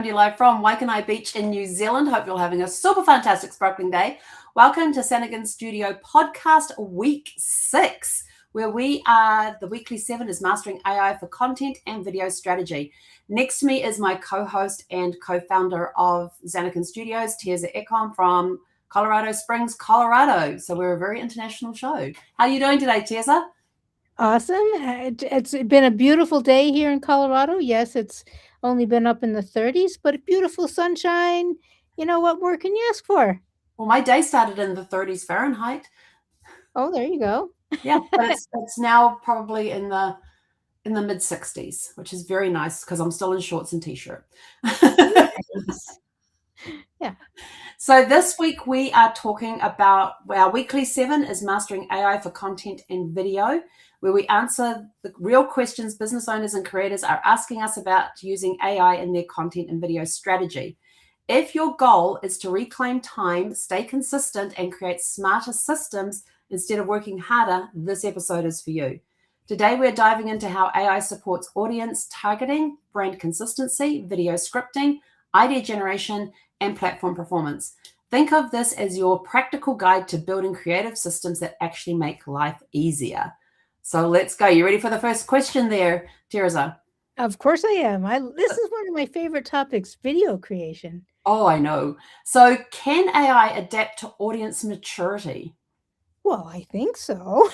You live from Waikanae Beach in New Zealand. Hope you're having a super fantastic sparkling day. Welcome to Zanekin Studio Podcast Week 6, where the weekly 7 is Mastering AI for Content and Video Strategy. Next to me is my co-host and co-founder of Zanekin Studios, Zanekin from Colorado Springs, Colorado. So we're a very international show. How are you doing today, Teza? Awesome. It's been a beautiful day here in Colorado. Yes, it's only been up in the 30s, but beautiful sunshine. You know, what more can you ask for? Well, my day started in the 30s Fahrenheit. Oh, there you go. Yeah, but it's now probably in the mid 60s, which is very nice because I'm still in shorts and t-shirt. Nice. Yeah. So this week we are talking about our weekly 7 is Mastering AI for Content and Video, where we answer the real questions business owners and creators are asking us about using AI in their content and video strategy. If your goal is to reclaim time, stay consistent, and create smarter systems instead of working harder, this episode is for you. Today, we're diving into how AI supports audience targeting, brand consistency, video scripting, idea generation, and platform performance. Think of this as your practical guide to building creative systems that actually make life easier. So let's go. You ready for the first question there, Teresa? Of course I am. This is one of my favorite topics, video creation. Oh, I know. So can AI adapt to audience maturity? Well, I think so.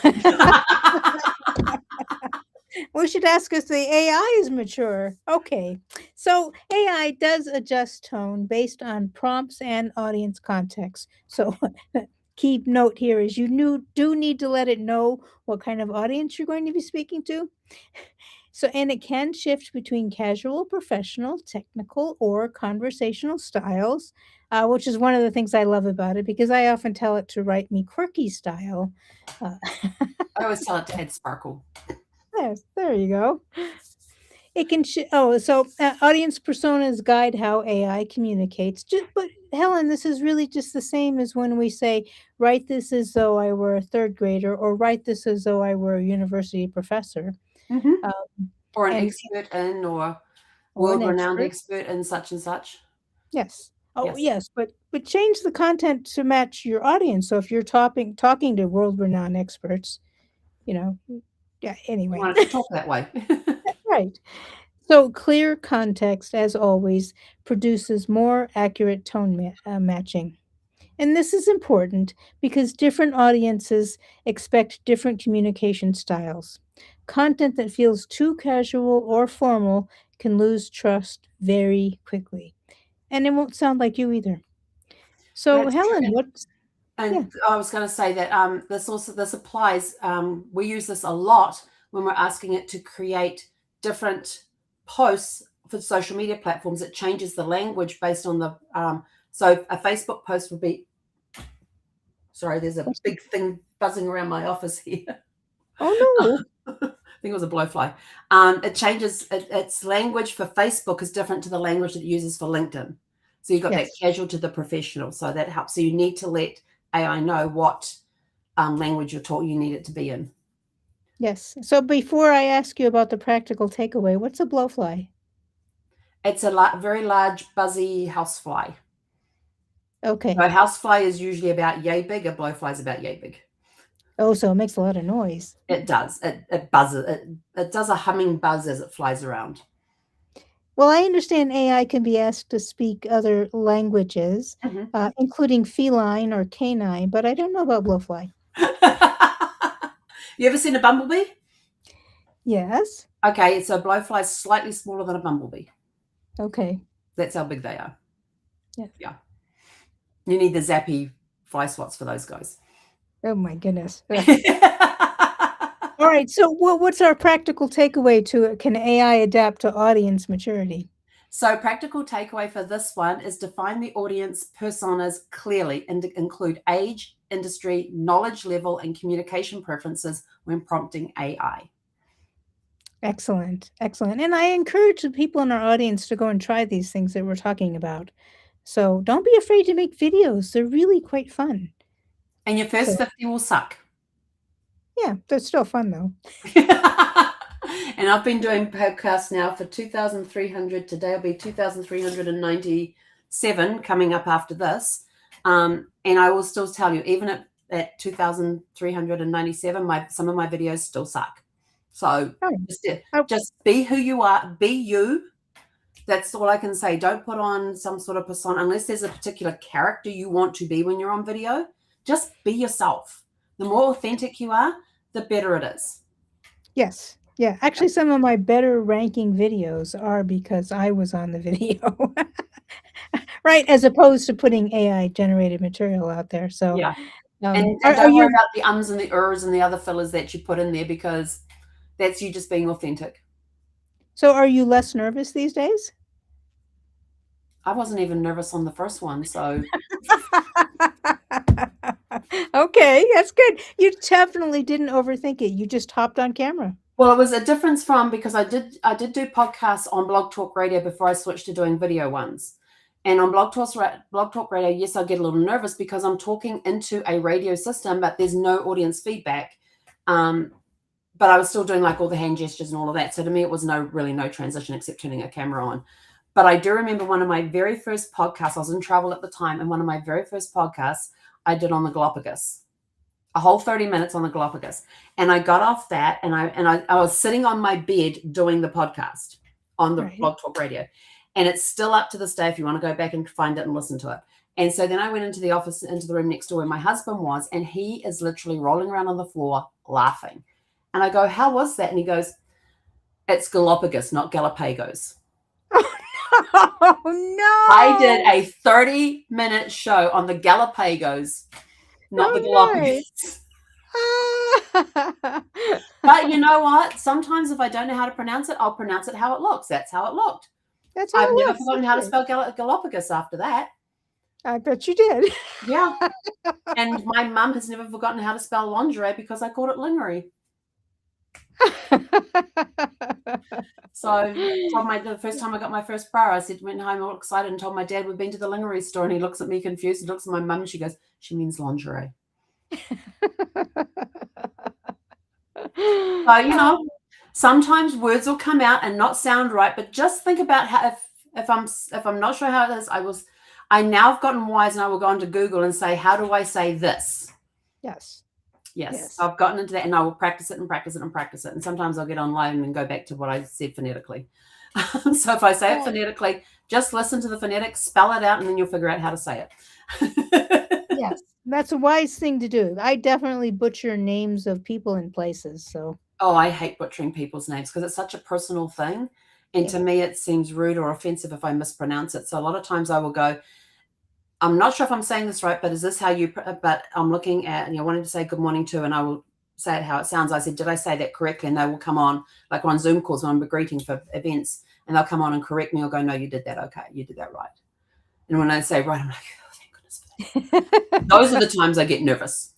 We should ask if the AI is mature. Okay. So AI does adjust tone based on prompts and audience context. So key note here is do need to let it know what kind of audience you're going to be speaking to. So, and it can shift between casual, professional, technical, or conversational styles, which is one of the things I love about it because I often tell it to write me quirky style. Uh, I always tell it to add sparkle. yes, there you go. It can audience personas guide how AI communicates. But Helen, this is really just the same as when we say, "Write this as though I were a third grader," or "Write this as though I were a university professor," Mm-hmm. um, Or an and expert in, or or an world-renowned expert. expert in such and such. Yes. Oh, Yes. yes, but change the content to match your audience. So if you're talking to world-renowned experts, you know, yeah. You Anyway, want it to talk that way. right. So, clear context, as always, produces more accurate matching. And this is important because different audiences expect different communication styles. Content that feels too casual or formal can lose trust very quickly. And it won't sound like you either. So, That's true. Helen, And, what's, yeah, and I was going to say that this applies. We use this a lot when we're asking it to create different posts for social media platforms. It changes the language based on the so a Facebook post would be. Sorry, there's a big thing buzzing around my office here. oh I think it was a blowfly. It changes its language for Facebook is different to the language that it uses for LinkedIn. So you've got no, that yes. casual to the professional. So that helps. So you need to let AI know what language you need it to be in. Yes. So before I ask you about the practical takeaway, what's a blowfly? It's a very large, buzzy housefly. So Okay. a housefly is usually about yay big. A blowfly is about yay big. Oh, so it makes a lot of noise. It does. It buzzes. It does a humming buzz as it flies around. Well, I understand AI can be asked to speak other languages, Mhm. including feline or canine, but I don't know about blowfly. You ever seen a bumblebee? Yes. Okay, so a blowfly is slightly smaller than a bumblebee. Okay. That's how big they are. Yes. Yeah. You need the zappy fly swats for those guys. Oh my goodness. Ugh. All right. So what's our practical takeaway to it? Can AI adapt to audience maturity? So, practical takeaway for this one is define the audience personas clearly and include age, industry, knowledge level, and communication preferences when prompting AI. Excellent. Excellent. And I encourage the people in our audience to go and try these things that we're talking about. So don't be afraid to make videos. They're really quite fun. And your first So 50 will suck. yeah, they're still fun though. And I've been doing podcasts now for 2,300. Today will be 2,397 coming up after this. And I will still tell you, even at 2,397, some of my videos still suck. So just be who you are, be you. That's all I can say. Don't put on some sort of persona unless there's a particular character you want to be when you're on video. Just be yourself. The more authentic you are, the better it is. Yes. Yeah. Actually, some of my better ranking videos are because I was on the video. Right. As opposed to putting AI generated material out there. So, Yeah. are And don't worry you, about the ums and the ers and the other fillers that you put in there, because that's you just being authentic. so are you less nervous these days? I wasn't even nervous on the first one. So, Okay, that's good. You definitely didn't overthink it. You just hopped on camera. well, it was a difference from, because I did do podcasts on Blog Talk Radio before I switched to doing video ones. And on Blog Talk Radio, yes, I get a little nervous because I'm talking into a radio system, but there's no audience feedback. But I was still doing like all the hand gestures and all of that. So to me, it was really no transition except turning a camera on. But I do remember one of my very first podcasts, I was in travel at the time, and one of my very first podcasts I did on the Galapagos, a whole 30 minutes on the Galapagos. And I got off that, and I was sitting on my bed doing the podcast on the Right. Blog Talk Radio. And it's still up to this day if you want to go back and find it and listen to it. And so then I went into the office, into the room next door where my husband was, and he is literally rolling around on the floor laughing. And I go, how was that? And he goes, it's Galapagos, not Galapagos. Oh, no. I did a 30-minute show on the Galapagos, not the Galapagos. Nice. But you know what? Sometimes if I don't know how to pronounce it, I'll pronounce it how it looks. That's how it looked. That's how I've it never looks. forgotten how to spell Galapagos after that. I bet you did. Yeah. And my mum has never forgotten how to spell lingerie because I called it lingerie. So the first time I got my first bra, I went home all excited and told my dad we'd been to the lingerie store, and he looks at me confused and looks at my mum and she goes, she means lingerie. So, sometimes words will come out and not sound right, but just think about how if I'm not sure how it is, I now have gotten wise, and I will go onto Google and say, how do I say this? Yes. Yes. I've gotten into that, and I will practice it and practice it and practice it. And sometimes I'll get online and go back to what I said phonetically. So if I say it phonetically, just listen to the phonetics, spell it out, and then you'll figure out how to say it. Yes. That's a wise thing to do. I definitely butcher names of people and places. So. Oh, I hate butchering people's names because it's such a personal thing. And to me, it seems rude or offensive if I mispronounce it. So a lot of times I will go, I'm not sure if I'm saying this right, but is this how you, but I'm looking at, wanting to say good morning to, and I will say it how it sounds. I said, did I say that correctly? And they will come on, like on Zoom calls when I'm greeting for events, and they'll come on and correct me or go, no, you did that. Okay. You did that right. And when I say right, I'm like, oh, thank goodness for that. Those are the times I get nervous.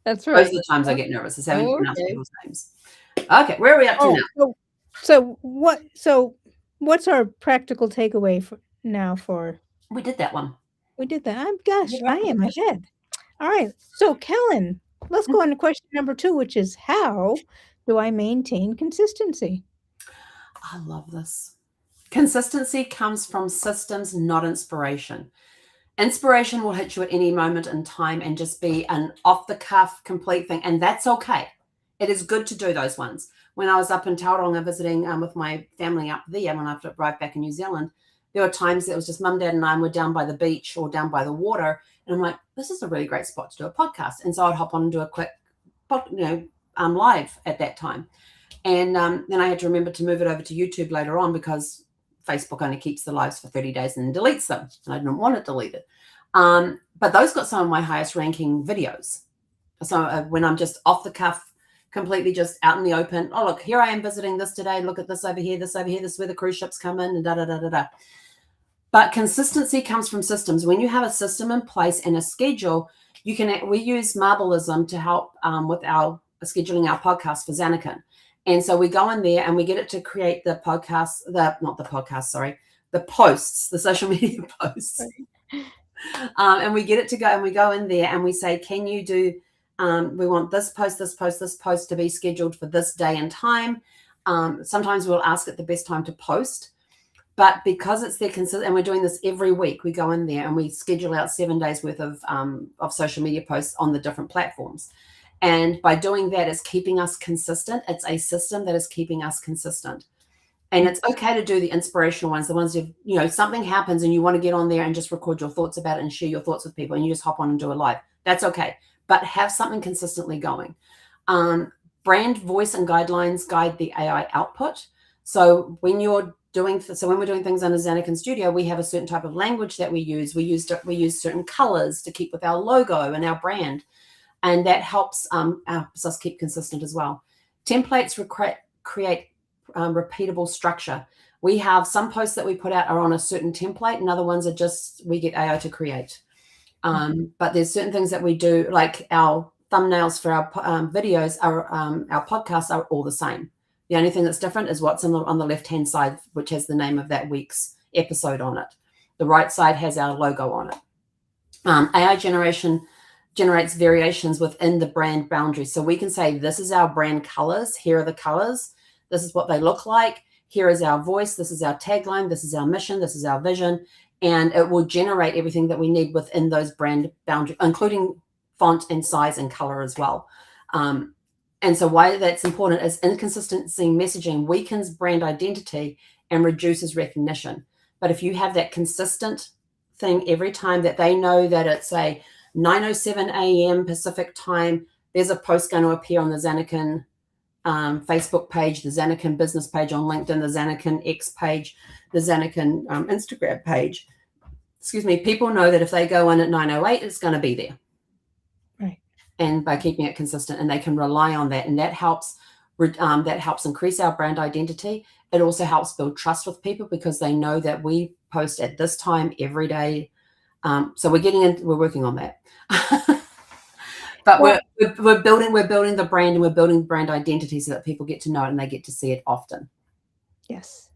That's right. Those are the times I get nervous, is having to pronounce people's names. Okay. Where are we up to now? So what's our practical takeaway for? We did that one. We did that. Gosh, I am ahead. All right. So, Kellen, let's go on to question number 2, which is, how do I maintain consistency? I love this. Consistency comes from systems, not inspiration. Inspiration will hit you at any moment in time and just be an off-the-cuff, complete thing, and that's okay. It is good to do those ones. When I was up in Tauranga visiting with my family up there, when I arrived back in New Zealand, there were times that it was just mum, dad, and I, and we're down by the beach or down by the water. And I'm like, this is a really great spot to do a podcast. And so I'd hop on and do a quick, live at that time. And then I had to remember to move it over to YouTube later on because Facebook only keeps the lives for 30 days and then deletes them. And I didn't want it deleted. But those got some of my highest ranking videos. So when I'm just off the cuff, completely just out in the open. Oh, look, here I am visiting this today. Look at this over here. This over here. This is where the cruise ships come in, and da-da-da-da-da. But consistency comes from systems. When you have a system in place and a schedule, we use Marbleism to help with our scheduling our podcast for Zanekin. And so we go in there and we get it to create the posts, the social media posts. And we get it to go, and we go in there and we say, can you do, we want this post to be scheduled for this day and time. Sometimes we'll ask it the best time to post, but because it's there consistent, and we're doing this every week, we go in there and we schedule out 7 days worth of social media posts on the different platforms. And by doing that, it's keeping us consistent. It's a system that is keeping us consistent. And it's okay to do the inspirational ones, the ones something happens and you want to get on there and just record your thoughts about it and share your thoughts with people, and you just hop on and do a live. That's okay. But have something consistently going. Brand voice and guidelines guide the AI output. So when we're doing things in a Zanekin studio, we have a certain type of language that we use. We use certain colors to keep with our logo and our brand. And that helps us keep consistent as well. Templates create repeatable structure. We have some posts that we put out are on a certain template, and other ones are just we get AI to create. But there's certain things that we do, like our thumbnails for our videos, our podcasts are all the same. The only thing that's different is what's on the left-hand side, which has the name of that week's episode on it. The right side has our logo on it. AI generates variations within the brand boundaries. So we can say, this is our brand colors. Here are the colors. This is what they look like. Here is our voice. This is our tagline. This is our mission. This is our vision. And it will generate everything that we need within those brand boundaries, including font and size and color as well. And so why that's important is inconsistency messaging weakens brand identity and reduces recognition. But if you have that consistent thing every time that they know that it's a 9:07 a.m. Pacific time, there's a post going to appear on the Zanekin Facebook page, the Zanekin business page on LinkedIn, the Zanekin X page, the Zanekin Instagram page. Excuse me. People know that if they go in at 9:08, it's going to be there. Right. And by keeping it consistent, and they can rely on that, and that helps increase our brand identity. It also helps build trust with people because they know that we post at this time every day. So we're working on that. But we're building the brand, and we're building brand identity so that people get to know it and they get to see it often. Yes.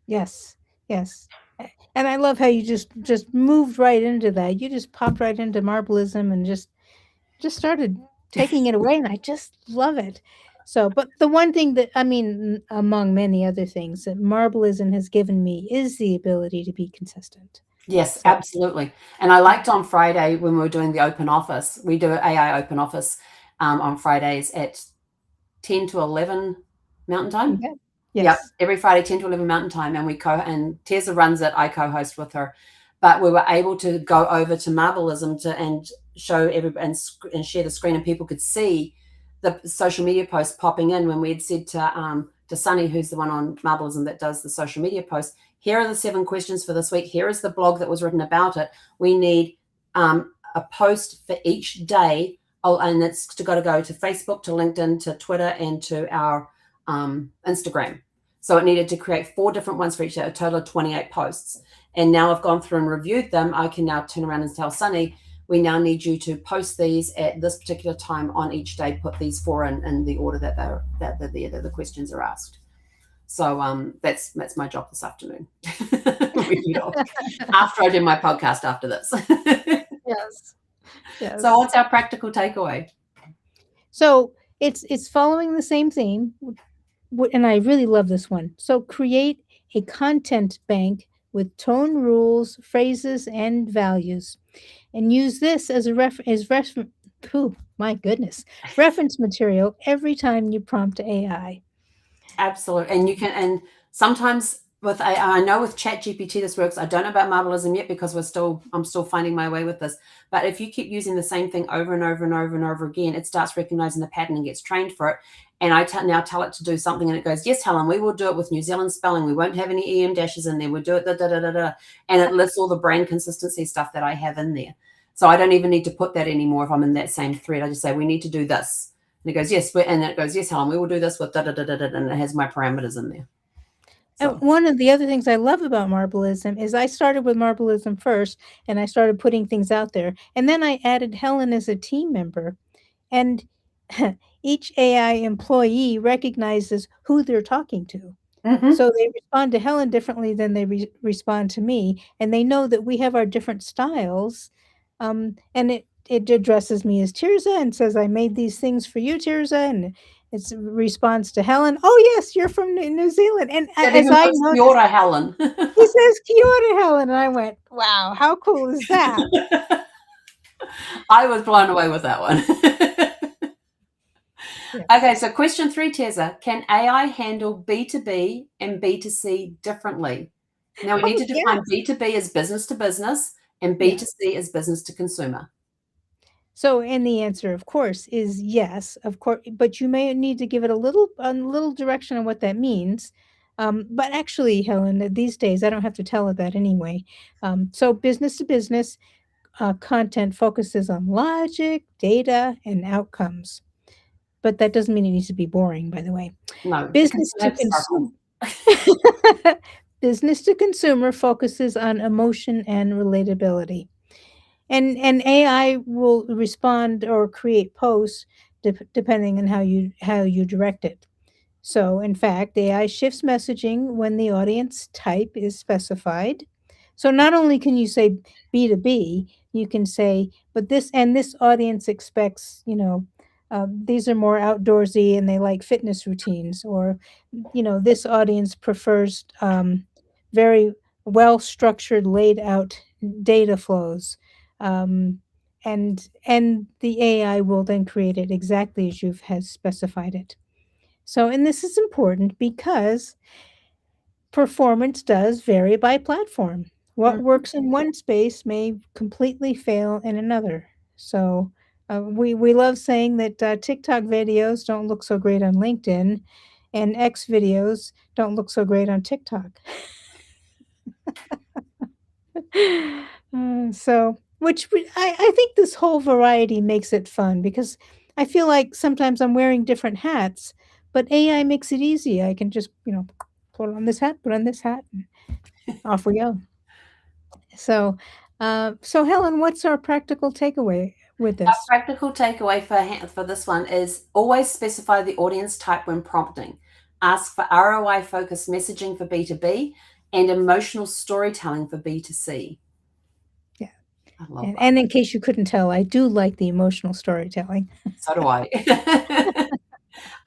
And I love how you just moved right into that. You just popped right into Marbleism and just started taking it away, and I just love it. So, but the one thing that, I mean, among many other things that Marbleism has given me is the ability to be consistent. Yes, So, absolutely. And I liked on Friday when we were doing the open office, we do an AI open office on Fridays at 10 to 11 Mountain Time. yes. Yep, every Friday, 10 to 11 Mountain Time. And and Tessa runs it, I co-host with her. But we were able to go over to Marbleism and show everybody and share the screen, and people could see the social media posts popping in when we had said to Sunny, who's the one on Marbleism that does the social media posts, here are the 7 questions for this week. Here is the blog that was written about it. We need a post for each day. And it's got to go to Facebook, to LinkedIn, to Twitter, and to our Instagram. So it needed to create 4 different ones for each day, a total of 28 posts. And now I've gone through and reviewed them. I can now turn around and tell Sunny, we now need you to post these at this particular time on each day. Put these 4 in the order that the questions are asked. So that's my job this afternoon. After I do my podcast after this. Yes. So what's our practical takeaway? So it's following the same theme, and I really love this one. So create a content bank with tone, rules, phrases, and values, and use this as reference material every time you prompt AI. Absolutely. And sometimes with AI, I know with ChatGPT this works. I don't know about Marbleism yet because I'm still finding my way with this. But if you keep using the same thing over and over and over and over again, it starts recognizing the pattern and gets trained for it. And I now tell it to do something, and it goes, yes, Helen, we will do it with New Zealand spelling. We won't have any EM dashes in there. We'll do it and it lists all the brand consistency stuff that I have in there. So I don't even need to put that anymore if I'm in that same thread. I just say, we need to do this. And it goes, yes. And then it goes, yes, Helen, we will do this with and it has my parameters in there. So. And one of the other things I love about Marbleism is I started with Marbleism first, and I started putting things out there. And then I added Helen as a team member. And each AI employee recognizes who they're talking to. Mm-hmm. So they respond to Helen differently than they respond to me. And they know that we have our different styles. And it addresses me as Tirza and says, I made these things for you, Tirza. It's response to Helen. Oh yes, you're from New Zealand, and It as even I puts Kia noticed, ora, Helen. he says Kia ora, Helen, and I went, wow, how cool is that? I was blown away with that one. Yeah. Okay, so question 3, Teza. Can AI handle B2B and B2C differently? Now we need Oh to define yes, B2B as business to business and yeah. B2C as business to consumer. So, and the answer, of course, is yes, of course. But you may need to give it a little direction on what that means. But actually, Helen, these days I don't have to tell it that anyway. So, business to business content focuses on logic, data, and outcomes. But that doesn't mean it needs to be boring, by the way. No, it can Business still to have sparkle. consumer. Business to consumer focuses on emotion and relatability. And AI will respond or create posts depending on how you direct it. So, in fact, AI shifts messaging when the audience type is specified. So, not only can you say B2B, you can say, but this audience expects, these are more outdoorsy and they like fitness routines, or, this audience prefers very well structured, laid out data flows. Um, and the AI will then create it exactly as you've has specified it. So, and this is important because performance does vary by platform. What Mhm. works in one space may completely fail in another. So, we love saying that TikTok videos don't look so great on LinkedIn, and X videos don't look so great on TikTok. I think this whole variety makes it fun because I feel like sometimes I'm wearing different hats, but AI makes it easy. I can just, put on this hat, put on this hat, and off we go. So Helen, what's our practical takeaway with Our this? practical takeaway for this one is always specify the audience type when prompting. Ask for ROI focused messaging for B2B and emotional storytelling for B2C. Yeah, I love and that. in case you couldn't tell, I do like the emotional storytelling. So do I.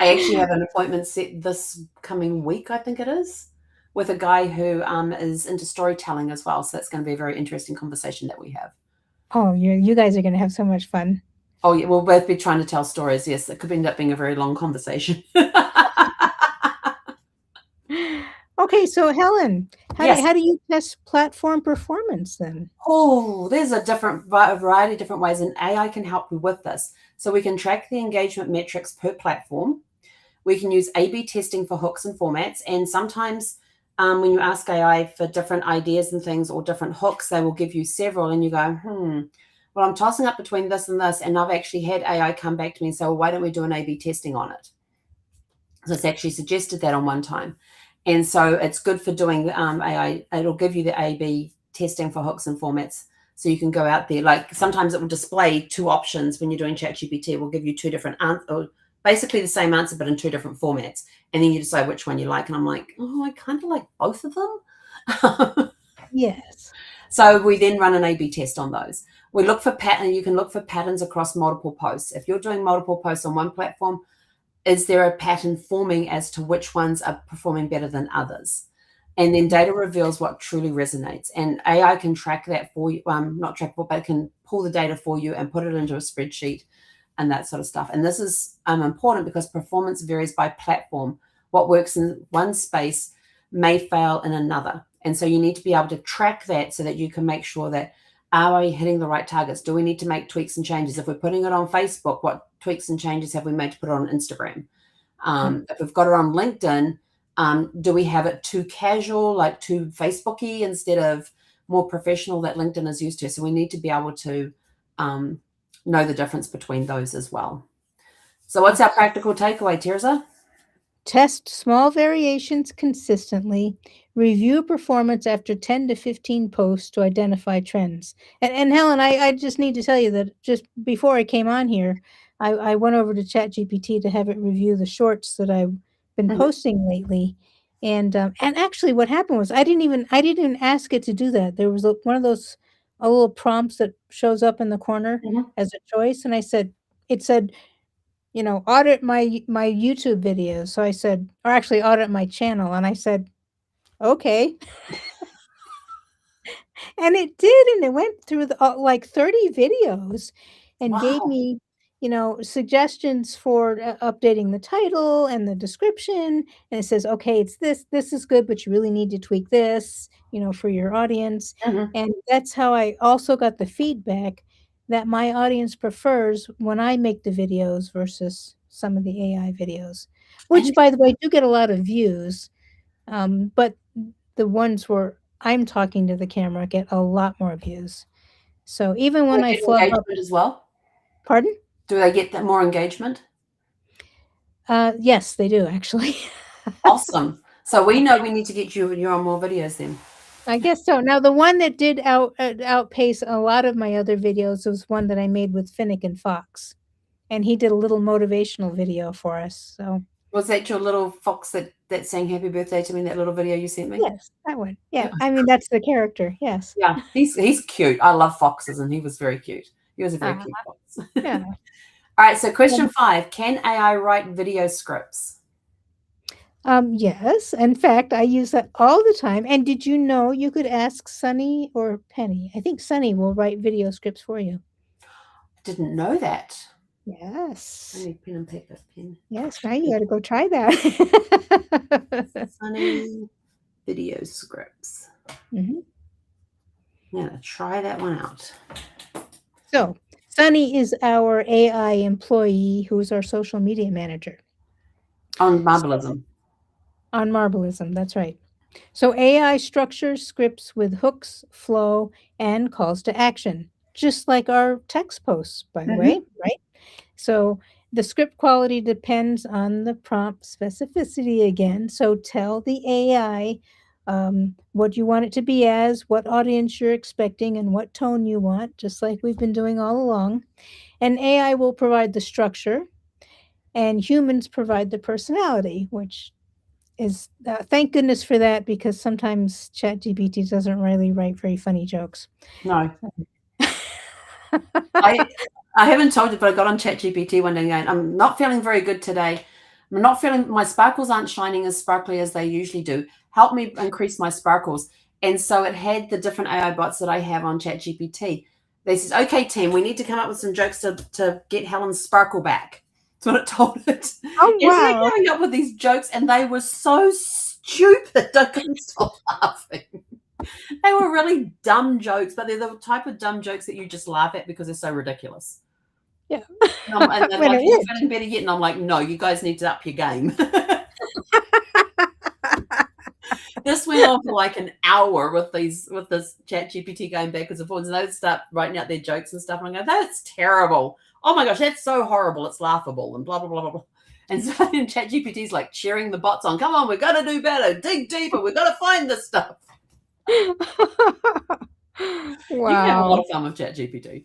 I actually have an appointment set this coming week, I think it is, with a guy who is into storytelling as well. So it's going to be a very interesting conversation that we have. Oh, you guys are gonna have so much fun. Oh, yeah, we'll both be trying to tell stories. Yes, it could end up being a very long conversation. Okay, so Helen, how do Yes. how do you test platform performance then? Oh, there's a variety of different ways, and AI can help you with this. So we can track the engagement metrics per platform. We can use A/B testing for hooks and formats, and sometimes when you ask AI for different ideas and things or different hooks, they will give you several, and you go, well, I'm tossing up between this and this, and I've actually had AI come back to me and say, well, why don't we do an A/B testing on it? So it's actually suggested that on one time. And so it's good for doing AI. It'll give you the A/B testing for hooks and formats. So you can go out there. Like sometimes it will display two options when you're doing ChatGPT. It will give you two different answers, basically the same answer, but in two different formats. And then you decide which one you like. And I'm like, oh, I kind of like both of them. Yes. So we then run an A/B test on those. We look for pattern. You can look for patterns across multiple posts. If you're doing multiple posts on one platform, is there a pattern forming as to which ones are performing better than others? And then data reveals what truly resonates. And AI can track that for you, not trackable, but it can pull the data for you and put it into a spreadsheet and that sort of stuff. And this is important because performance varies by platform. What works in one space may fail in another. And so you need to be able to track that so that you can make sure that are we hitting the right targets? Do we need to make tweaks and changes? If we're putting it on Facebook, what tweaks and changes have we made to put it on Instagram? Yeah. If we've got it on LinkedIn, do we have it too casual, like too Facebooky instead of more professional that LinkedIn is used to? So we need to be able to um, know the difference between those as well. So what's our practical takeaway, Teresa? Test small variations consistently. Review performance after 10 to 15 posts to identify trends. And Helen, I just need to tell you that just before I came on here, I went over to ChatGPT to have it review the shorts that I've been Mhm, posting lately. And actually, what happened was I didn't ask it to do that. There was one of those a little prompts that shows up in the corner mhm. as a choice, and it said audit my YouTube videos. So I said, or actually audit my channel. And I said, okay. And it did, and it went through like 30 videos and gave Wow. me, suggestions for updating the title and the description. And it says, okay, it's this is good, but you really need to tweak this, for your audience. Mhm. And that's how I also got the feedback that my audience prefers when I make the videos versus some of the AI videos, which, And by the way, do get a lot of views. But the ones where I'm talking to the camera get a lot more views. So even do when they I get flub up. engagement as well? Pardon? Do they get that more engagement? Yes, they do actually. Awesome. So we know we need to get you on more videos then. I guess so. Now the one that did outpace a lot of my other videos was one that I made with Finnick and Fox, and he did a little motivational video for us. So Was that your little fox that sang happy birthday to me in that little video you sent me? yes, that one. Yeah. Yeah, I mean that's the character. Yes. Yeah. He's cute. I love foxes and he was very cute. He was a very Uh, cute fox. yeah. All right, so question Um, 5, can AI write video scripts? yes. In fact, I use that all the time. And did you know you could ask Sunny or Penny? I think Sunny will write video scripts for you. I didn't know that. I Yes. need pen and paper. Pen. Yes, now you gotta go try that. Sunny video scripts. Mhm. Yeah, try that one out. So, Sunny is our AI employee who's our social media manager. On So Marbleism. on Marbleism, that's right. So AI structures scripts with hooks, flow, and calls to action, just like our text posts, by the way, Mm-hmm. right? So the script quality depends on the prompt specificity again. So tell the AI what you want it to be as, what audience you're expecting, and what tone you want, just like we've been doing all along. And AI will provide the structure, and humans provide the personality, which is thank goodness for that because sometimes ChatGPT doesn't really write very funny jokes. No. I I haven't told you, but I got on ChatGPT one day going, I'm not feeling very good today. I'm not feeling, my sparkles aren't shining as sparkly as they usually do. Help me increase my sparkles. And so it had the different AI bots that I have on ChatGPT. They says, okay, team, we need to come up with some jokes to get Helen's sparkle back. That's what it told it. Oh And so they're wow! coming up with these jokes, and they were so stupid. I couldn't stop laughing. They were really dumb jokes, but they're the type of dumb jokes that you just laugh at because they're so ridiculous. Yeah, And they're when like, it "You're works. feeling better yet?" And I'm like, "No, you guys need to up your game." This went on for like an hour with this chat GPT going backwards and forwards, and they would start writing out their jokes and stuff. And I go, "That's terrible. Oh my gosh, that's so horrible. It's laughable." And blah blah blah blah blah. And so then chat GPT's like cheering the bots on. Come on, we're gonna do better. Dig deeper. We're gonna find this stuff. You can have a lot Wow, of fun with chat GPT.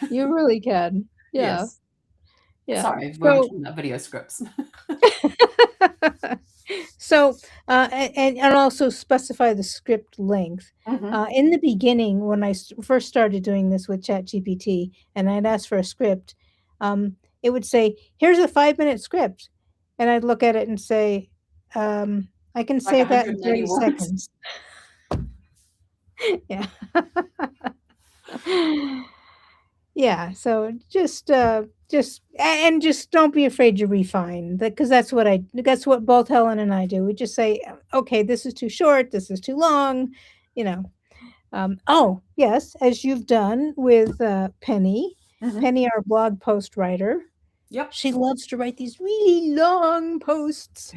you really can. Yeah, Yes. yeah. Sorry, we were So talking about video scripts. so, and also specify the script length. Mhm. In the beginning, when I first started doing this with ChatGPT, and I'd ask for a script, it would say, "Here's a 5-minute script," and I'd look at it and say, "I can Like say that in 180 30 words. seconds." Yeah. Yeah, so and just don't be afraid to refine because that's what both Helen and I do. We just say, okay, this is too short, this is too long, you know. Oh, yes, as you've done with Penny. Mhm. Penny, our blog post writer. Yep. She loves to write these really long posts.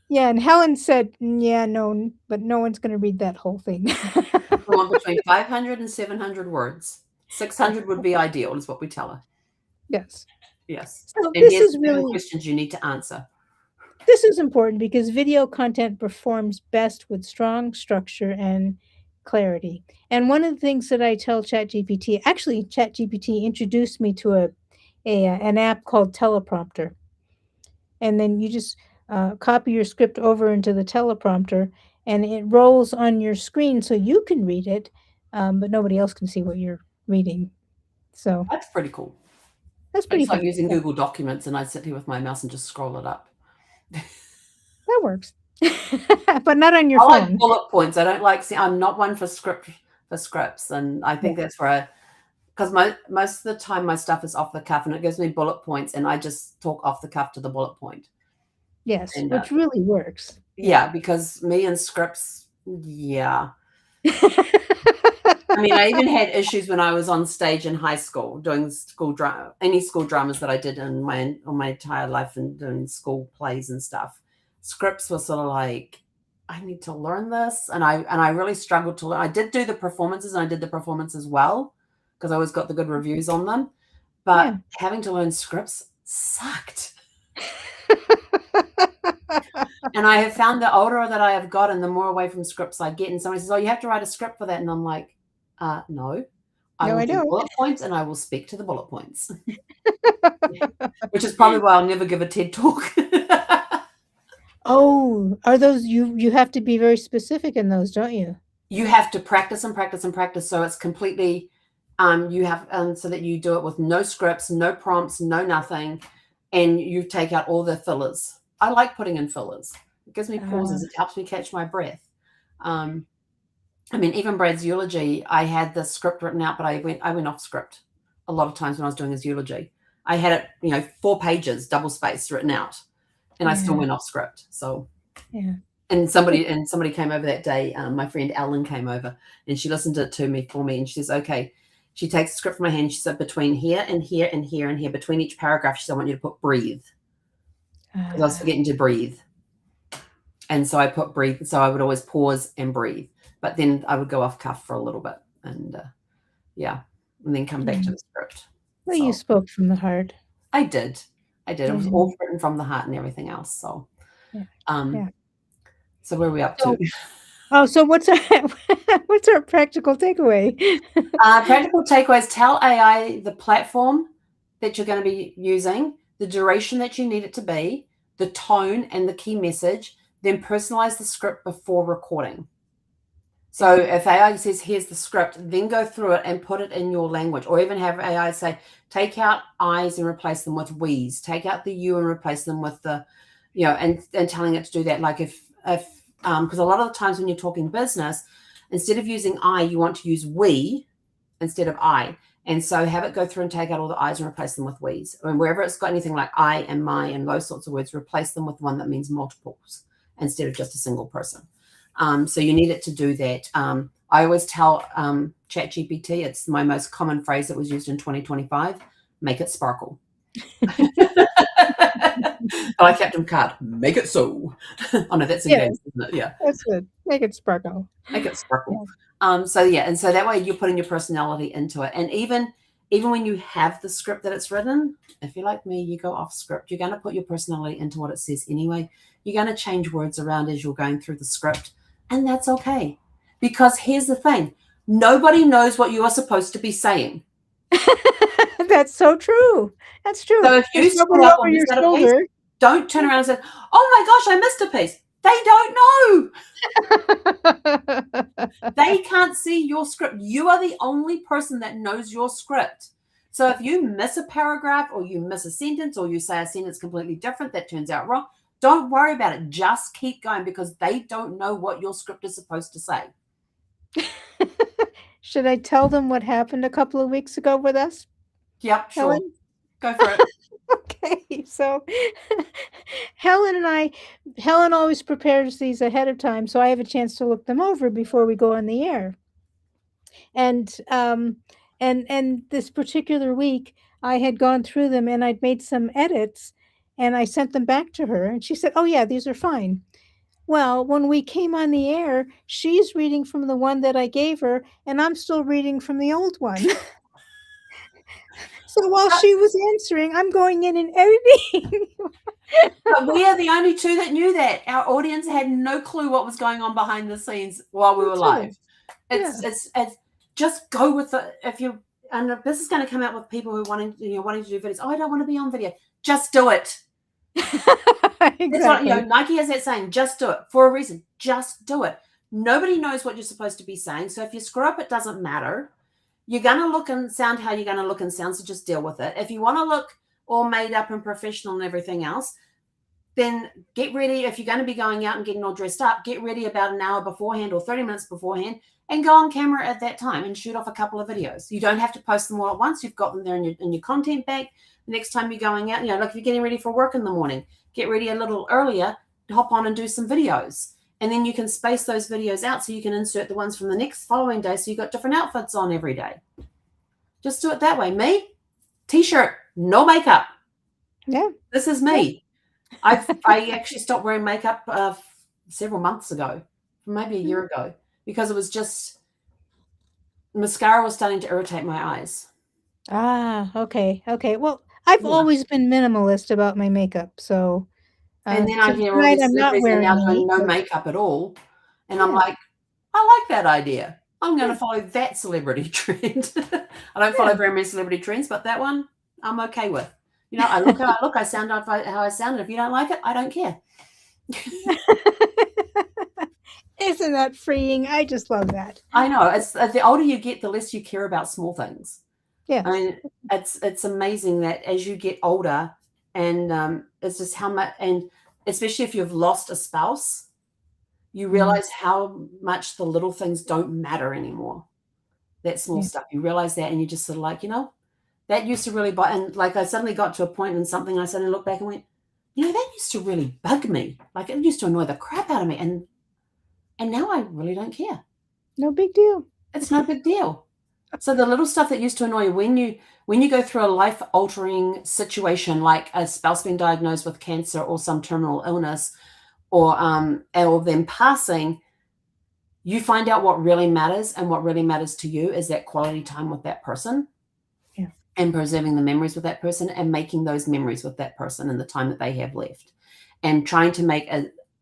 Yeah, and Helen said, yeah, no, but no one's going to read that whole thing. We want between 500 and 700 words. 600 would be ideal, is what we tell her. Yes. Yes. So And here's the 7 questions you need to answer. this is important because video content performs best with strong structure and clarity. And one of the things that I tell ChatGPT, actually ChatGPT introduced me to an app called Teleprompter. And then you just copy your script over into the teleprompter and it rolls on your screen so you can read it, but nobody else can see what you're reading. So That's pretty cool. That's pretty It's like fun. using Yeah, Google Documents, and I sit here with my mouse and just scroll it up. that works. But not on your I like phone. bullet points. I don't like. See, I'm not one for scripts, and I think Yeah. that's where because most of the time my stuff is off the cuff, and it gives me bullet points, and I just talk off the cuff to the bullet point. Yes, And which really works. yeah, because me and scripts, yeah. I mean, I even had issues when I was on stage in high school doing school drama, any school dramas that I did in my entire life and doing school plays and stuff. Scripts were sort of like, I need to learn this, and I really struggled to learn. I did do the performances, and I did the performances well because I always got the good reviews on them. But Yeah. having to learn scripts sucked. And I have found the older that I have gotten, the more away from scripts I get. And somebody says, "Oh, you have to write a script for that," and I'm like, no. I No, will I do don't. bullet points, and I will speak to the bullet points, which is probably why I'll never give a TED talk. Oh, are those you have to be very specific in those, don't you? You have to practice and practice and practice, so it's completely you have so that you do it with no scripts, no prompts, no nothing, and you take out all the fillers. I like putting in fillers. It gives me pauses. It helps me catch my breath. I mean, even Brad's eulogy, I had the script written out, but I went off script a lot of times when I was doing his eulogy. I had it, 4 pages, double spaced, written out, and I still Yeah. went off script. So, Yeah. and somebody came over that day. My friend Ellen came over, and she listened to it for me, and she says, "Okay." She takes the script from my hand. She said, "Between here and here and here and here, between each paragraph," she said, "I want you to put breathe," because I was forgetting to breathe. And so I put breathe. So I would always pause and breathe, but then I would go off cuff for a little bit, and and then come back to the script. Well, you So spoke from the heart. I did. It was Yeah. all written from the heart and everything else. So, Yeah. um, Yeah. so where are we up So, to? so what's our what's our practical takeaway? Practical takeaways: tell AI the platform that you're going to be using, the duration that you need it to be, the tone and the key message, then personalize the script before recording. So if AI says, "Here's the script," then go through it and put it in your language, or even have AI say, "Take out I's and replace them with we's, take out the you and replace them with the, and telling it to do that. Like if because a lot of the times when you're talking business, instead of using I, you want to use we instead of I. And so have it go through and take out all the I's and replace them with we's. And wherever it's got anything like I and my and those sorts of words, replace them with one that means multiples instead of just a single person. So you need it to do that. I always tell ChatGPT, it's my most common phrase that was used in 2025, make it sparkle. I kept him card, make it so. Oh no, that's engaged, isn't it? Yeah. That's good. Make it sparkle. Make it sparkle. And so that way you're putting your personality into it. And even when you have the script that it's written, if you're like me, you go off script, you're going to put your personality into what it says anyway. You're going to change words around as you're going through the script, and that's okay. Because here's the thing, nobody knows what you are supposed to be saying. That's so true. That's true. So if you There's screw nobody up over on your this other piece, shoulder. don't turn around and say, "Oh my gosh, I missed a piece." They don't know. They can't see your script. You are the only person that knows your script. So if you miss a paragraph or you miss a sentence or you say a sentence completely different that turns out wrong, don't worry about it. Just keep going because they don't know what your script is supposed to say. Should I tell them what happened a couple of weeks ago with us? Yep, sure. Helen? Go for it. Okay, so Helen always prepares these ahead of time, so I have a chance to look them over before we go on the air. And this particular week, I had gone through them and I'd made some edits, and I sent them back to her, and she said, "Oh yeah, these are fine." Well, when we came on the air, she's reading from the one that I gave her, and I'm still reading from the old one. So while she was answering, I'm going in and editing. But we are the only two that knew that. Our audience had no clue what was going on behind the scenes while we were live. It's just go with it. And this is going to come out with people who wanting to do videos. Oh, I don't want to be on video. Just do it. Exactly. That's what Nike has that saying. Just do it for a reason. Just do it. Nobody knows what you're supposed to be saying. So if you screw up, it doesn't matter. You're going to look and sound how you're going to look and sound, so just deal with it. If you want to look all made up and professional and everything else, then get ready. If you're going to be going out and getting all dressed up, get ready about an hour beforehand or 30 minutes beforehand and go on camera at that time and shoot off a couple of videos. You don't have to post them all at once. You've got them there in your content bank. The next time you're going out, like if you're getting ready for work in the morning, get ready a little earlier, hop on and do some videos. And then you can space those videos out so you can insert the ones from the next following day. So you've got different outfits on every day. Just do it that way. Me, t-shirt, no makeup. Yeah. This is me. I actually stopped wearing makeup several months ago, maybe a year ago, because it was just mascara was starting to irritate my eyes. Ah, okay. Well, I've always been minimalist about my makeup, so and then I hear all tonight these I'm not celebrities are now wearing doing no makeup. makeup at all, and I'm like, I like that idea. I'm going to follow that celebrity trend. I don't follow very many celebrity trends, but that one I'm okay with. I look how I look, I sound how I sound. If you don't like it, I don't care. Isn't that freeing? I just love that. I know. It's the older you get, the less you care about small things. Yeah. I mean, it's amazing that as you get older, and it's just how much, and especially if you've lost a spouse, you realize how much the little things don't matter anymore. That small stuff, you realize that, and you just sort of like, that used to really bother. And like I suddenly got to a point in something, I suddenly looked back and went, that used to really bug me. Like it used to annoy the crap out of me, and now I really don't care. No big deal. It's no big deal. So the little stuff that used to annoy you when you go through a life-altering situation, like a spouse being diagnosed with cancer or some terminal illness, or them passing, you find out what really matters, and what really matters to you is that quality time with that person, and preserving the memories with that person, and making those memories with that person in the time that they have left, and trying to make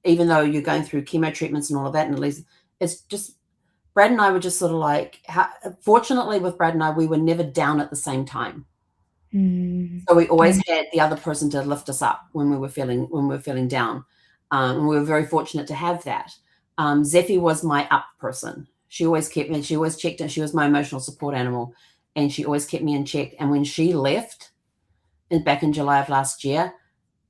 even though you're going through chemo treatments and all of that, and at least it's just. Brad and I were just sort of like, fortunately with Brad and I, we were never down at the same time. So we always had the other person to lift us up when we were feeling down. And we were very fortunate to have that. Zeffie was my up person. She always kept me, she always checked in. She was my emotional support animal, and she always kept me in check. And when she left back in July of last year,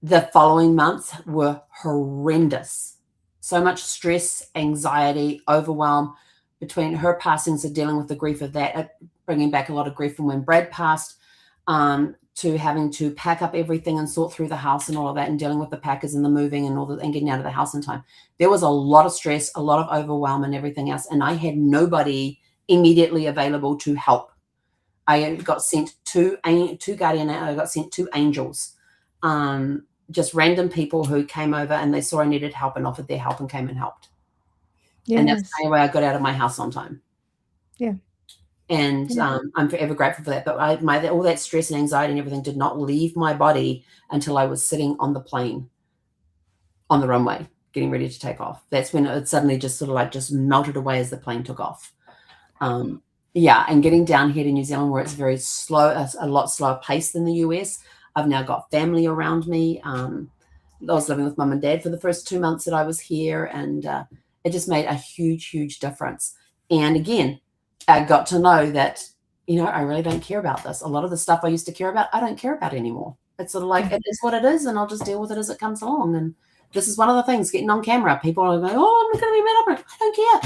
the following months were horrendous. So much stress, anxiety, overwhelm. Between her passings and dealing with the grief of that, bringing back a lot of grief from when Brad passed, to having to pack up everything and sort through the house and all of that, and dealing with the packers and the moving and and getting out of the house in time. There was a lot of stress, a lot of overwhelm and everything else. And I had nobody immediately available to help. I got sent two guardian, I got sent 2 angels, just random people who came over and they saw I needed help and offered their help and came and helped. Yes. And that's the only way I got out of my house on time. Yeah. And I'm forever grateful for that. But all that stress and anxiety and everything did not leave my body until I was sitting on the plane on the runway, getting ready to take off. That's when it suddenly just sort of like just melted away as the plane took off. And getting down here to New Zealand, where it's very slow, a lot slower pace than the US. I've now got family around me. I was living with mum and dad for the first 2 months that I was here, and it just made a huge, huge difference. And again, I got to know that, I really don't care about this. A lot of the stuff I used to care about, I don't care about anymore. It's sort of like, it is what it is, and I'll just deal with it as it comes along. And this is one of the things, getting on camera. People are going, oh, I'm going to be mad up. I don't care.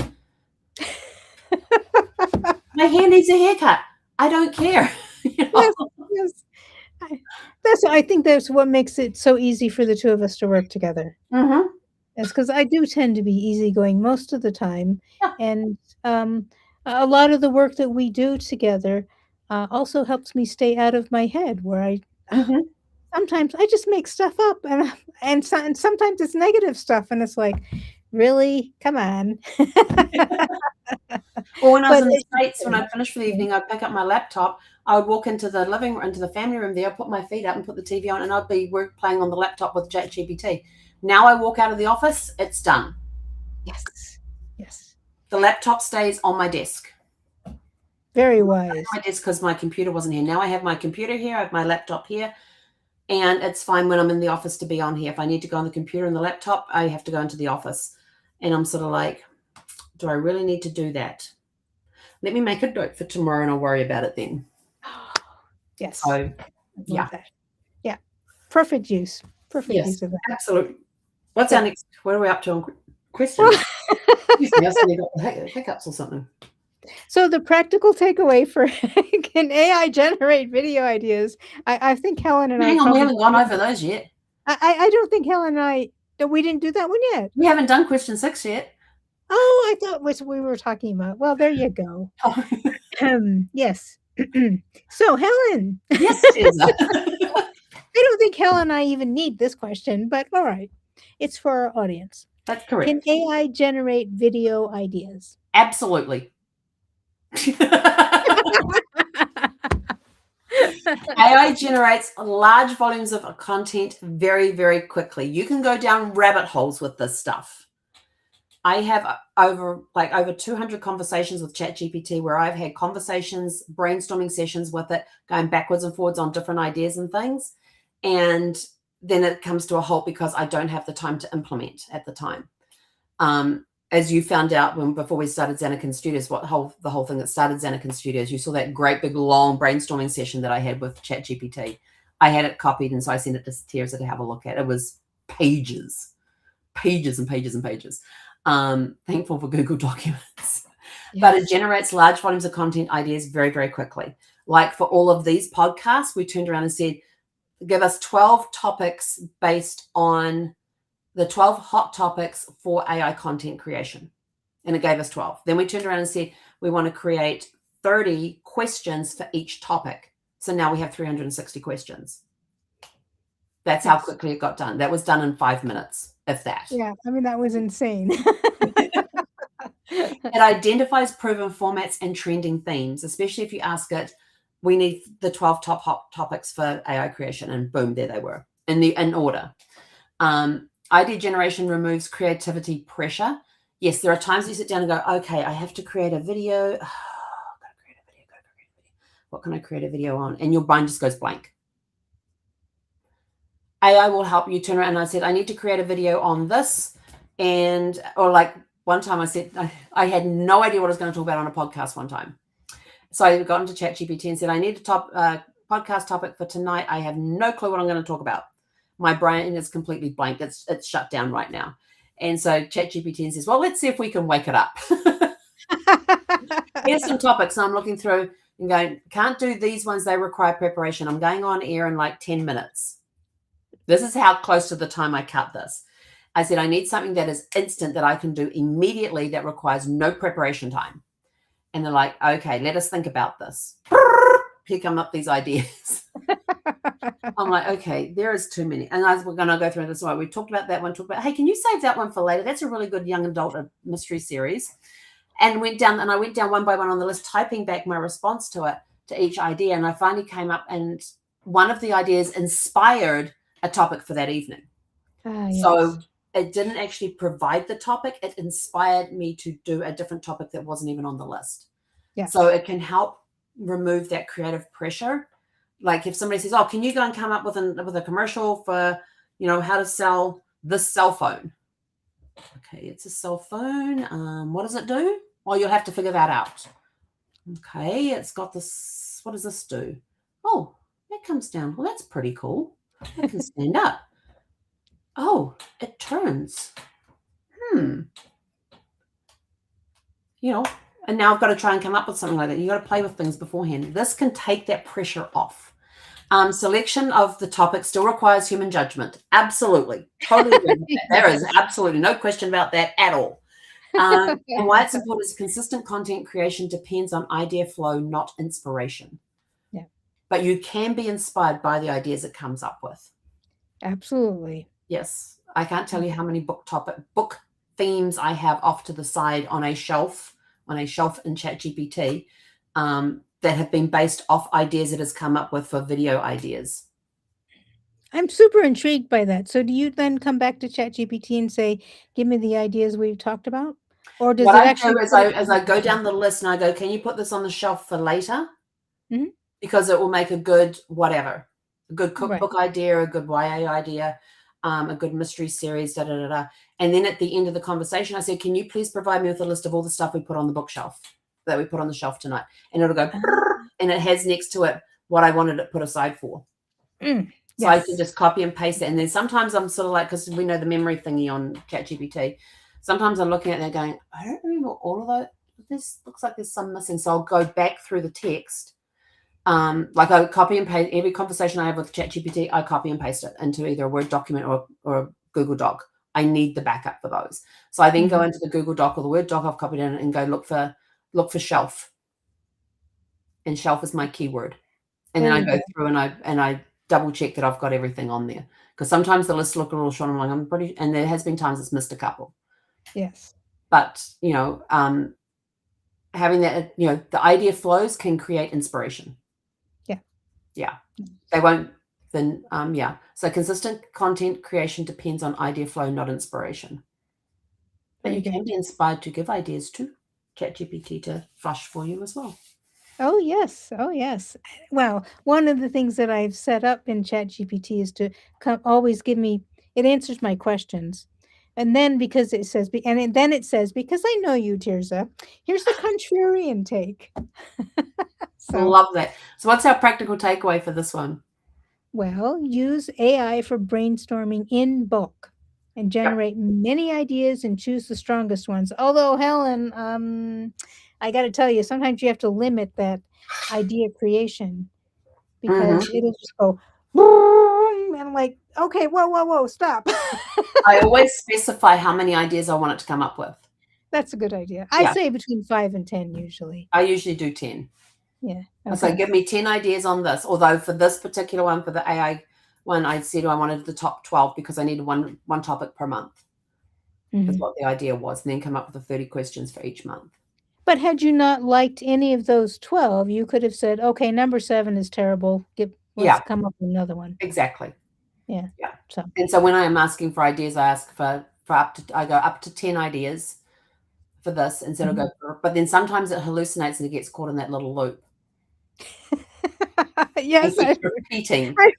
My hair needs a haircut. I don't care. Yes. I think that's what makes it so easy for the two of us to work together. Mm-hmm. It's because I do tend to be easygoing most of the time, and a lot of the work that we do together also helps me stay out of my head. Where I sometimes I just make stuff up, and sometimes it's negative stuff, and it's like, really, come on. Well, when I was in the States, when I finished for the evening, I'd pick up my laptop. I would walk into the living room, into the family room there, put my feet up and put the TV on, and I'd be playing on the laptop with ChatGPT. Now I walk out of the office, it's done. Yes. The laptop stays on my desk. Very wise. My desk, because my computer wasn't here. Now I have my computer here, I have my laptop here, and it's fine when I'm in the office to be on here. If I need to go on the computer and the laptop, I have to go into the office. And I'm sort of like, do I really need to do that? Let me make a note for tomorrow and I'll worry about it then. Yes. So, I yeah. love that. Yeah. Perfect use. Perfect Yes, use of that. absolutely. What's Yeah. our next? What are we up to on questions? Excuse me, I suddenly got hiccups or something. So the practical takeaway for can AI generate video ideas? I think Helen and I Hang on, we probably haven't gone over those yet. I don't think Helen and I we didn't do that one yet. We haven't done question 6 yet. Oh, I thought was we were talking about. Well, there you go. Yes. So Helen, Yes, Tessa. I don't think Helen and I even need this question, but all right. It's for our audience. That's Can correct. AI generate video ideas? Absolutely. AI generates large volumes of content very, very quickly. You can go down rabbit holes with this stuff. I have over 200 conversations with ChatGPT where I've had conversations, brainstorming sessions with it, going backwards and forwards on different ideas and things. And then it comes to a halt because I don't have the time to implement at the time. As you found out before we started Zanekin Studios, the whole thing that started Zanekin Studios, you saw that great big long brainstorming session that I had with ChatGPT. I had it copied, and so I sent it to Tessa to have a look at. It was pages and pages and pages. Thankful for Google Documents. Yes. But it generates large volumes of content ideas very, very quickly. Like for all of these podcasts, we turned around and said, give us 12 topics based on the 12 hot topics for AI content creation. And it gave us 12. Then we turned around and said, we want to create 30 questions for each topic. So now we have 360 questions. That's how quickly it got done. That was done in 5 minutes, if that. Yeah, I mean, that was insane. It identifies proven formats and trending themes, especially if you ask it, we need the 12 top hot topics for AI creation, and boom, there they were in order. Idea generation removes creativity pressure. Yes, there are times you sit down and go, okay, I have to create a video. Oh, gotta create a video. What can I create a video on? And your mind just goes blank. AI will help you turn around. And I said, I need to create a video on this. Or like one time I said, I had no idea what I was going to talk about on a podcast one time. So I got into ChatGPT and said, I need a podcast topic for tonight. I have no clue what I'm going to talk about. My brain is completely blank. It's shut down right now. And so ChatGPT says, well, let's see if we can wake it up. Here's some topics. And I'm looking through and going, can't do these ones. They require preparation. I'm going on air in like 10 minutes. This is how close to the time I cut this. I said, I need something that is instant that I can do immediately that requires no preparation time. And they're like, okay, let us think about this. Here come up these ideas. I'm like, okay, there is too many. And we're going to go through this one. We talked about that one, hey, can you save that one for later? That's a really good young adult mystery series. And I went down one by one on the list, typing back my response to each idea. And I finally came up, and one of the ideas inspired a topic for that evening. Yes. So it didn't actually provide the topic. It inspired me to do a different topic that wasn't even on the list. Yes. So it can help remove that creative pressure. Like if somebody says, oh, can you go and come up with a commercial for, how to sell this cell phone? Okay, it's a cell phone. What does it do? Well, you'll have to figure that out. Okay, it's got this. What does this do? Oh, it comes down. Well, that's pretty cool. It can stand up. Oh, it turns. And now I've got to try and come up with something like that. You got to play with things beforehand. This can take that pressure off. Selection of the topic still requires human judgment. Absolutely. Totally agree with that. There is absolutely no question about that at all. And why it's important is consistent content creation depends on idea flow, not inspiration. Yeah. But you can be inspired by the ideas it comes up with. Absolutely. Yes. I can't tell you how many book themes I have off to the side on a shelf in ChatGPT that have been based off ideas it has come up with for video ideas. I'm super intrigued by that. So do you then come back to ChatGPT and say, give me the ideas we've talked about? Or does what it I actually do is as I go down the list and I go, can you put this on the shelf for later? Mm-hmm. Because it will make a good whatever. A good cookbook idea, a good YA idea, a good mystery series, And then at the end of the conversation, I said, can you please provide me with a list of all the stuff we put on the bookshelf? that we put on the shelf tonight, and it'll go, Ah, and it has next to it what I wanted it put aside for. So I can yes. just copy and paste it. And then sometimes I'm sort of like, because we know the memory thingy on ChatGPT, sometimes I'm looking at that going, I don't remember all of those. This looks like there's some missing. So I'll go back through the text. Like I copy and paste every conversation I have with ChatGPT, I copy and paste it into either a Word document or a Google Doc. I need the backup for those. So I then go Mhm. into the Google Doc or the Word doc I've copied in and go look for shelf. And shelf is my keyword. And There then I you go go. through and I double check that I've got everything on there. Because sometimes the lists look a little short. I'm like, I'm pretty, and there has been times it's missed a couple. Yes. But having that, the idea flows can create inspiration. Yeah. Yeah, they won't. Then yeah. So consistent content creation depends on idea flow, not inspiration. But Very you can good. be inspired to give ideas to ChatGPT to flush for you as well. Oh, yes. Oh, yes. Well, one of the things that I've set up in ChatGPT is to always give me it answers my questions. And then because it says then it says, "Because I know you, Tirza, here's the contrarian take." So, Love that. So what's our practical takeaway for this one? well, use AI for brainstorming in bulk and Yep. generate many ideas and choose the strongest ones. Although, Helen, I got to tell you, sometimes you have to limit that idea creation because Mm-hmm. it'll just go boom, and I'm like, okay, whoa, whoa, whoa, stop. I always specify how many ideas I want it to come up with. That's a good idea. I Yeah, say between 5 and 10 usually. I usually do 10. Yeah. I say, Okay. give me 10 ideas on this. Although for this particular one, for the AI one, I said I wanted the top 12 because I needed one topic per month, is Mhm. what the idea was, and then come up with the 30 questions for each month. But had you not liked any of those 12, you could have said, okay, number 7 is terrible. Let's Yeah, come up with another one. exactly. Yeah. Yeah. So, And so when I am asking for ideas, I ask for I go up to 10 ideas for this instead of mhm. go for, but then sometimes it hallucinates and it gets caught in that little loop and Yes, keeps repeating. I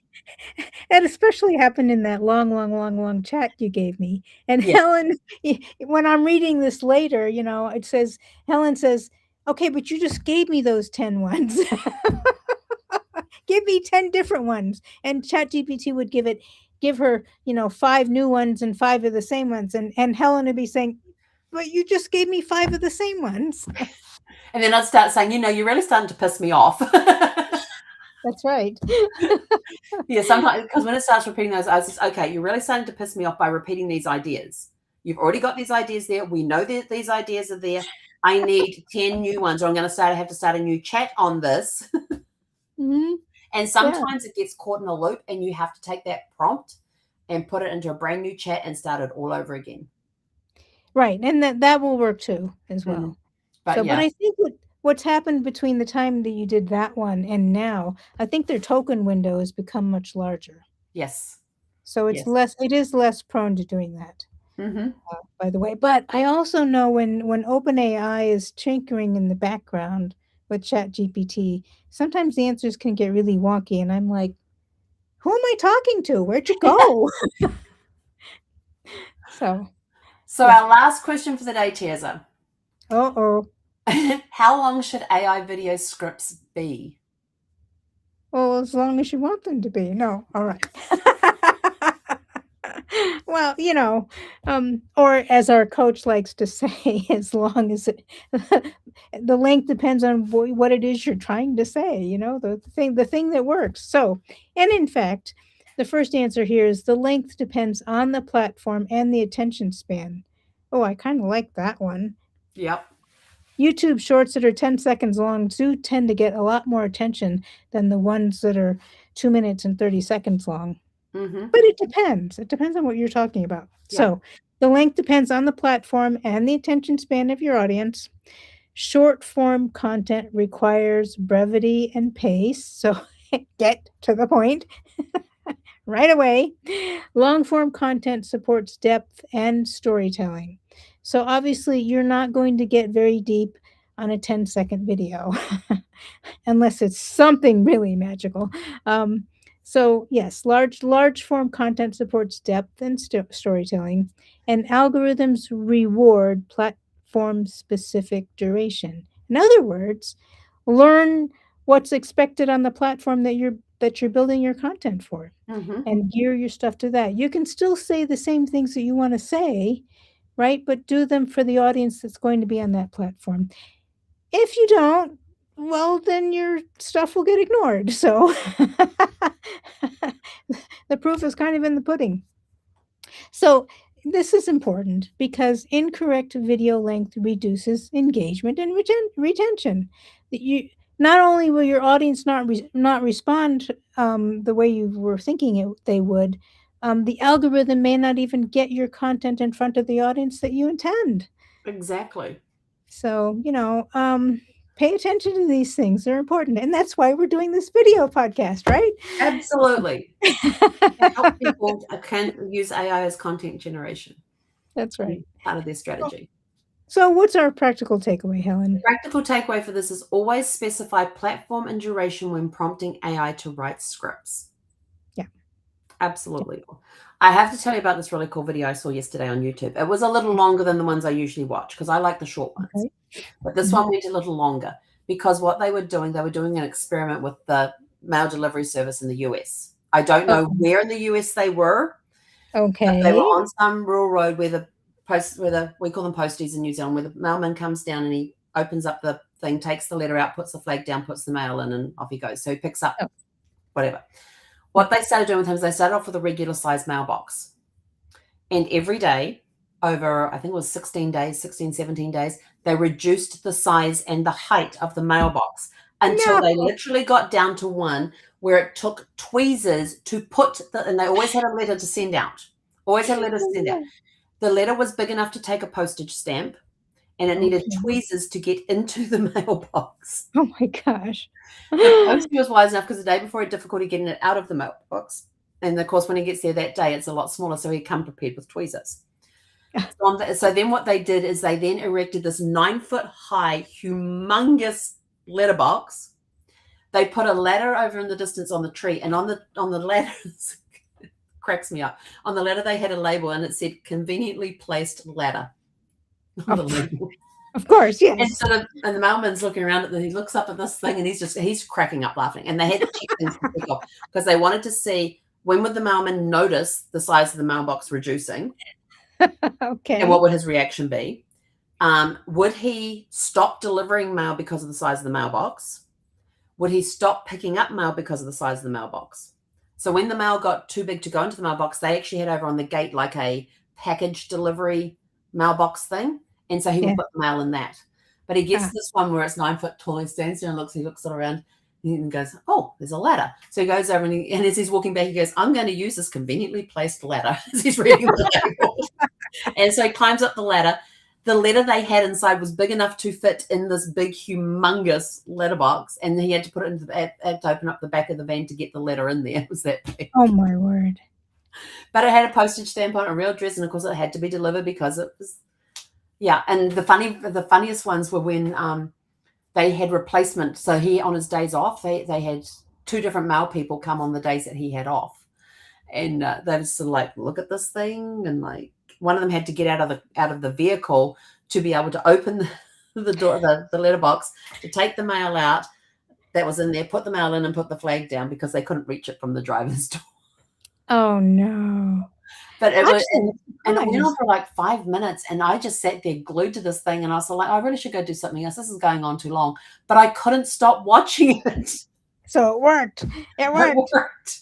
it especially happened in that long, long, long, long chat you gave me. And Yeah. Helen, when I'm reading this later, it says, Helen says, okay, but you just gave me those 10 ones. Give me 10 different ones. And ChatGPT would give her, 5 new ones and 5 of the same ones. And Helen would be saying, but you just gave me 5 of the same ones. And then I'd start saying, you're really starting to piss me off. That's right. Yeah, sometimes because when it starts repeating those, I was just, okay, you're really starting to piss me off by repeating these ideas. You've already got these ideas there. We know that these ideas are there. I need 10 new ones, or have to start a new chat on this. Mhm. And Yeah. sometimes it gets caught in a loop, and you have to take that prompt and put it into a brand new chat and start it all over again. Right, and that will work too, as Mm-hmm. well. So, But but yeah, I think what's happened between the time that you did that one and now, I think their token window has become much larger. yes, So yes. it is less prone to doing that, Mm-hmm. by the way. But I also know when OpenAI is tinkering in the background with ChatGPT, sometimes the answers can get really wonky, and I'm like, who am I talking to? Where'd you go? So, So yeah. our last question for the day, Tiaza. Uh-oh. How long should AI video scripts be? Well, as long as you want them to be. No, all right. Well, or as our coach likes to say, as long as the length depends on what it is you're trying to say, the thing that works. So, and in fact, the first answer here is the length depends on the platform and the attention span. Oh, I kind of like that one. Yep. YouTube shorts that are 10 seconds long do tend to get a lot more attention than the ones that are 2 minutes and 30 seconds long. Mm-hmm. But it depends. It depends on what you're talking about. Yep. So, the length depends on the platform and the attention span of your audience. Short form content requires brevity and pace. So, get to the point right away. Long form content supports depth and storytelling. So, obviously, you're not going to get very deep on a 10-second video unless it's something really magical. So, yes, large form content supports depth and storytelling, and algorithms reward platform specific duration. In other words, learn what's expected on the platform that you're building your content for Mm-hmm. and gear your stuff to that. You can still say the same things that you want to say, right? But do them for the audience that's going to be on that platform. If you don't, well, then your stuff will get ignored. So the proof is kind of in the pudding. So this is important because incorrect video length reduces engagement and retention. You not only will your audience not respond the way you were thinking they would, the algorithm may not even get your content in front of the audience that you intend. Exactly. So pay attention to these things; they're important, and that's why we're doing this video podcast, right? Absolutely. To help people can use AI as content generation. That's right. Part of their strategy. So, what's our practical takeaway, The Helen? practical takeaway for this is always specify platform and duration when prompting AI to write scripts. Yeah. Absolutely. I have to tell you about this really cool video I saw yesterday on YouTube. It was a little longer than the ones I usually watch because I like the short ones. Okay. But this Mhm. one went a little longer because what they were doing an experiment with the mail delivery service in the US. I don't know where in the US they were, but they were Okay. on some rural road where we call them posties in New Zealand, where the mailman comes down and he opens up the thing, takes the letter out, puts the flag down, puts the mail in, and off he goes. So he picks up Oh, whatever. yeah. What they started doing with him is they started off with a regular size mailbox. And every day, over, I think it was 16 days, 16, 17 days, they reduced the size and the height of the mailbox until they No. literally got down to one where it took tweezers to put and they always had a letter to send out. Always had a letter to send out. The letter was big enough to take a postage stamp, and it needed Okay. tweezers to get into the mailbox. Oh my gosh. The postie was wise enough because the day before he had difficulty getting it out of the mailbox. And of course, when he gets there that day, it's a lot smaller, so he'd come prepared with tweezers. So then what they did is they then erected this 9-foot high, humongous letterbox. They put a ladder over in the distance on the tree, and on the ladder, cracks me up. On the ladder, they had a label, and it said "conveniently placed ladder." On the label. Of course, And yes. and the mailman's looking around at he looks up at this thing, and he's cracking up laughing. And they had to check things to pick off because they wanted to see when would the mailman notice the size of the mailbox reducing, Okay. and what would his reaction be? Would he stop delivering mail because of the size of the mailbox? Would he stop picking up mail because of the size of the mailbox? So when the mail got too big to go into the mailbox, they actually had over on the gate like a package delivery mailbox thing. And so he would put the mail in that. But he gets this one where it's 9 foot tall. He stands there and looks it around and goes, oh, there's a ladder. So he goes over and as he's walking back, he goes, I'm going to use this conveniently placed ladder as he's reading the label. And so he climbs up the ladder. The letter they had inside was big enough to fit in this big, humongous letterbox, and he had to put it into had to open up the back of the van to get the letter in there. It was that big. Oh my word! But it had a postage stamp on it, a real address, and of course it had to be delivered because it was, yeah. And the funniest ones were when they had replacement. So he on his days off, they had 2 different mail people come on the days that he had off, and they was sort of like, look at this thing, and like. One of them had to get out of the vehicle to be able to open the door, the letterbox, to take the mail out that was in there, put the mail in, and put the flag down because they couldn't reach it from the driver's door. Oh no! But it was, and it Nice. went on for like 5 minutes, and I just sat there glued to this thing, and I was like, I really should go do something else. This is going on too long, but I couldn't stop watching it. So it worked. It worked.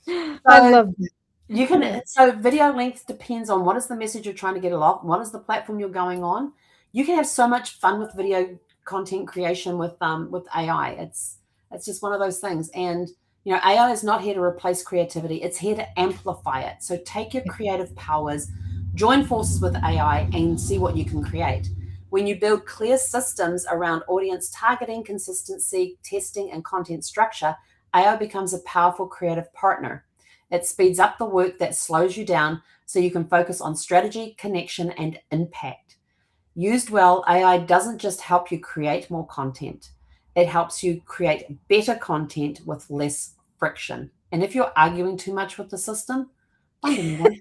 So, I love it. You can so video length depends on what is the message you're trying to get along, what is the platform you're going on. You can have so much fun with video content creation with AI. It's just one of those things. And AI is not here to replace creativity, it's here to amplify it. So take your creative powers, join forces with AI, and see what you can create. When you build clear systems around audience targeting, consistency, testing, and content structure, AI becomes a powerful creative partner. It speeds up the work that slows you down so you can focus on strategy, connection, and impact. Used well, AI doesn't just help you create more content. It helps you create better content with less friction. And if you're arguing too much with the system, find a new one.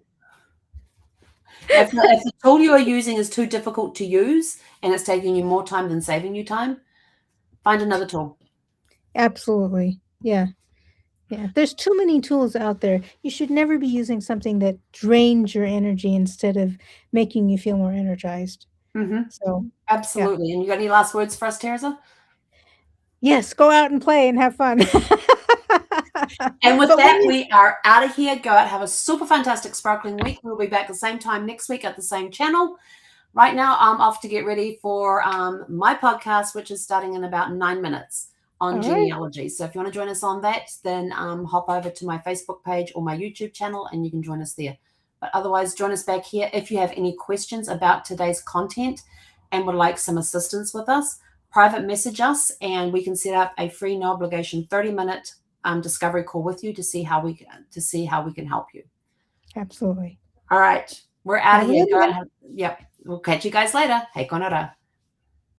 If the tool you are using is too difficult to use and it's taking you more time than saving you time, find another tool. Absolutely. Yeah. Yeah. There's too many tools out there. You should never be using something that drains your energy instead of making you feel more energized. Mhm. So, yeah. Absolutely. And you got any last words for us, Teresa? Yes, go out and play and have fun. And with But when that, you we are out of here. Go out, have a super fantastic sparkling week. We'll be back the same time next week at the same channel. Right now, I'm off to get ready for my podcast, which is starting in about 9 minutes on all right. genealogy. So if you want to join us on that, then hop over to my Facebook page or my YouTube channel and you can join us there. But otherwise, join us back here. If you have any questions about today's content and would like some assistance with us, private message us and we can set up a free, no obligation 30-minute discovery call with you to see how we can help you. Absolutely. All right, we're out Have of a here. good Go out one. and have, yep. We'll catch you guys later. Hei konara.